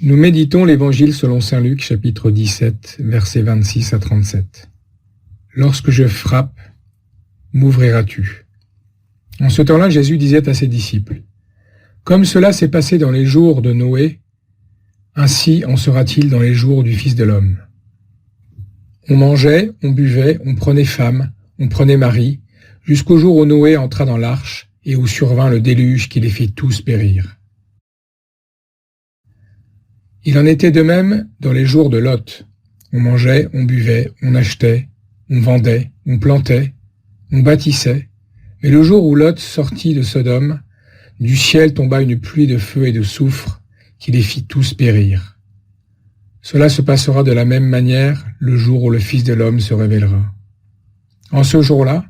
Nous méditons l'Évangile selon saint Luc, chapitre 17, versets 26 à 37. Lorsque je frappe, m'ouvriras-tu? En ce temps-là, Jésus disait à ses disciples, comme cela s'est passé dans les jours de Noé, ainsi en sera-t-il dans les jours du Fils de l'homme. On mangeait, on buvait, on prenait femme, on prenait mari, jusqu'au jour où Noé entra dans l'arche et où survint le déluge qui les fit tous périr. Il en était de même dans les jours de Lot. On mangeait, on buvait, on achetait, on vendait, on plantait, on bâtissait. Mais le jour où Lot sortit de Sodome, du ciel tomba une pluie de feu et de soufre qui les fit tous périr. Cela se passera de la même manière le jour où le Fils de l'homme se révélera. En ce jour-là,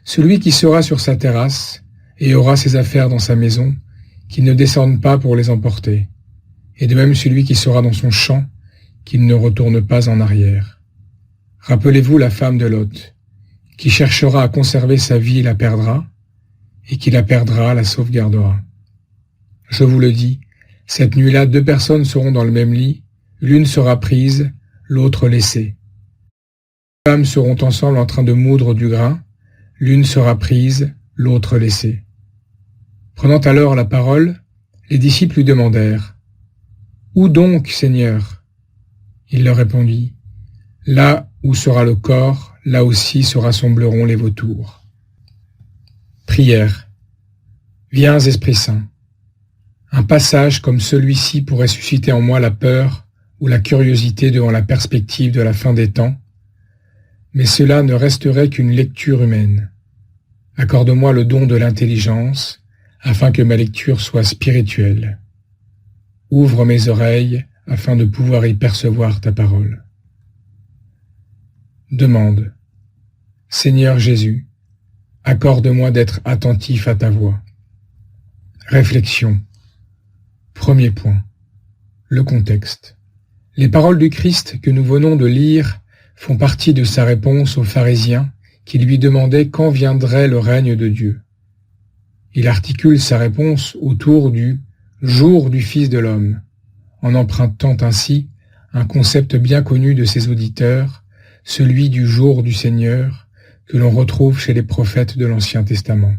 celui qui sera sur sa terrasse et aura ses affaires dans sa maison, qu'il ne descende pas pour les emporter. Et de même celui qui sera dans son champ, qu'il ne retourne pas en arrière. Rappelez-vous la femme de Lot, qui cherchera à conserver sa vie la perdra, et qui la perdra la sauvegardera. Je vous le dis, cette nuit-là, 2 personnes seront dans le même lit, l'une sera prise, l'autre laissée. 2 femmes seront ensemble en train de moudre du grain, l'une sera prise, l'autre laissée. Prenant alors la parole, les disciples lui demandèrent, « Où donc, Seigneur ?» Il leur répondit, « Là où sera le corps, là aussi se rassembleront les vautours. » Prière. Viens, Esprit Saint. Un passage comme celui-ci pourrait susciter en moi la peur ou la curiosité devant la perspective de la fin des temps, mais cela ne resterait qu'une lecture humaine. Accorde-moi le don de l'intelligence, afin que ma lecture soit spirituelle. Ouvre mes oreilles afin de pouvoir y percevoir ta parole. Demande. Seigneur Jésus, accorde-moi d'être attentif à ta voix. Réflexion. Premier point. Le contexte. Les paroles du Christ que nous venons de lire font partie de sa réponse aux pharisiens qui lui demandaient quand viendrait le règne de Dieu. Il articule sa réponse autour du jour du Fils de l'homme, en empruntant ainsi un concept bien connu de ses auditeurs, celui du jour du Seigneur, que l'on retrouve chez les prophètes de l'Ancien Testament.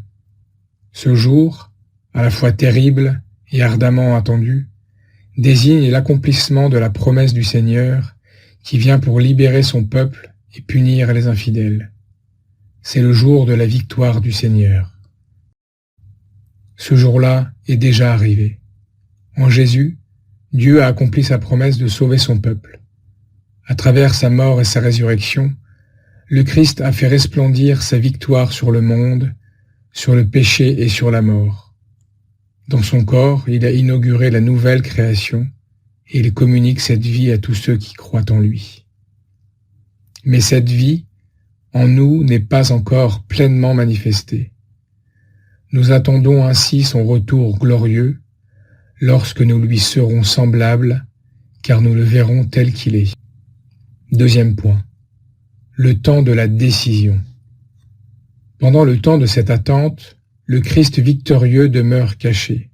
Ce jour, à la fois terrible et ardemment attendu, désigne l'accomplissement de la promesse du Seigneur qui vient pour libérer son peuple et punir les infidèles. C'est le jour de la victoire du Seigneur. Ce jour-là est déjà arrivé. En Jésus, Dieu a accompli sa promesse de sauver son peuple. À travers sa mort et sa résurrection, le Christ a fait resplendir sa victoire sur le monde, sur le péché et sur la mort. Dans son corps, il a inauguré la nouvelle création et il communique cette vie à tous ceux qui croient en lui. Mais cette vie, en nous, n'est pas encore pleinement manifestée. Nous attendons ainsi son retour glorieux, lorsque nous lui serons semblables, car nous le verrons tel qu'il est. Deuxième point. Le temps de la décision. Pendant le temps de cette attente, le Christ victorieux demeure caché.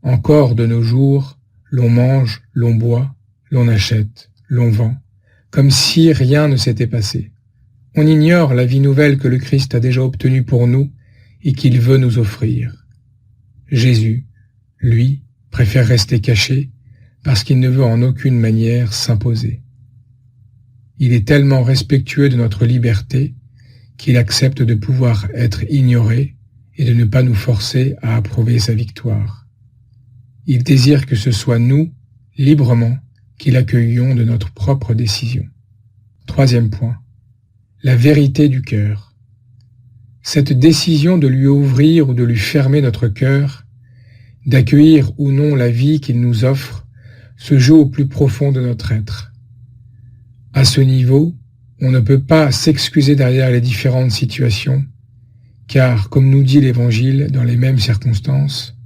Encore de nos jours, l'on mange, l'on boit, l'on achète, l'on vend, comme si rien ne s'était passé. On ignore la vie nouvelle que le Christ a déjà obtenue pour nous et qu'il veut nous offrir. Jésus, lui, préfère rester caché parce qu'il ne veut en aucune manière s'imposer. Il est tellement respectueux de notre liberté qu'il accepte de pouvoir être ignoré et de ne pas nous forcer à approuver sa victoire. Il désire que ce soit nous, librement, qui l'accueillions de notre propre décision. Troisième point. La vérité du cœur. Cette décision de lui ouvrir ou de lui fermer notre cœur, d'accueillir ou non la vie qu'il nous offre, se joue au plus profond de notre être. À ce niveau, on ne peut pas s'excuser derrière les différentes situations, car, comme nous dit l'Évangile dans les mêmes circonstances,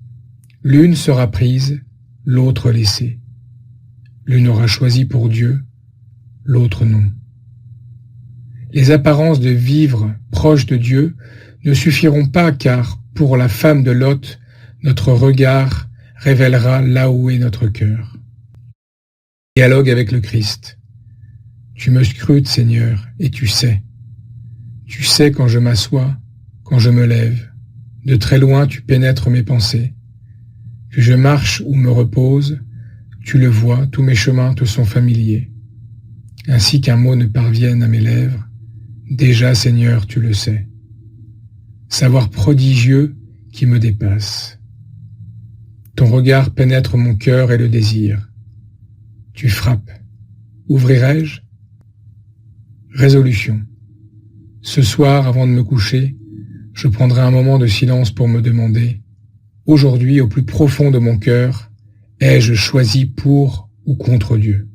l'une sera prise, l'autre laissée. L'une aura choisi pour Dieu, l'autre non. Les apparences de vivre proche de Dieu ne suffiront pas car, pour la femme de Lot, notre regard révélera là où est notre cœur. Dialogue avec le Christ. Tu me scrutes, Seigneur, et tu sais. Tu sais quand je m'assois, quand je me lève. De très loin, tu pénètres mes pensées. Que je marche ou me repose, tu le vois, tous mes chemins te sont familiers. Ainsi qu'un mot ne parvienne à mes lèvres, déjà, Seigneur, tu le sais. Savoir prodigieux qui me dépasse. Ton regard pénètre mon cœur et le désir. Tu frappes. Ouvrirai-je? Résolution. Ce soir, avant de me coucher, je prendrai un moment de silence pour me demander, aujourd'hui, au plus profond de mon cœur, ai-je choisi pour ou contre Dieu?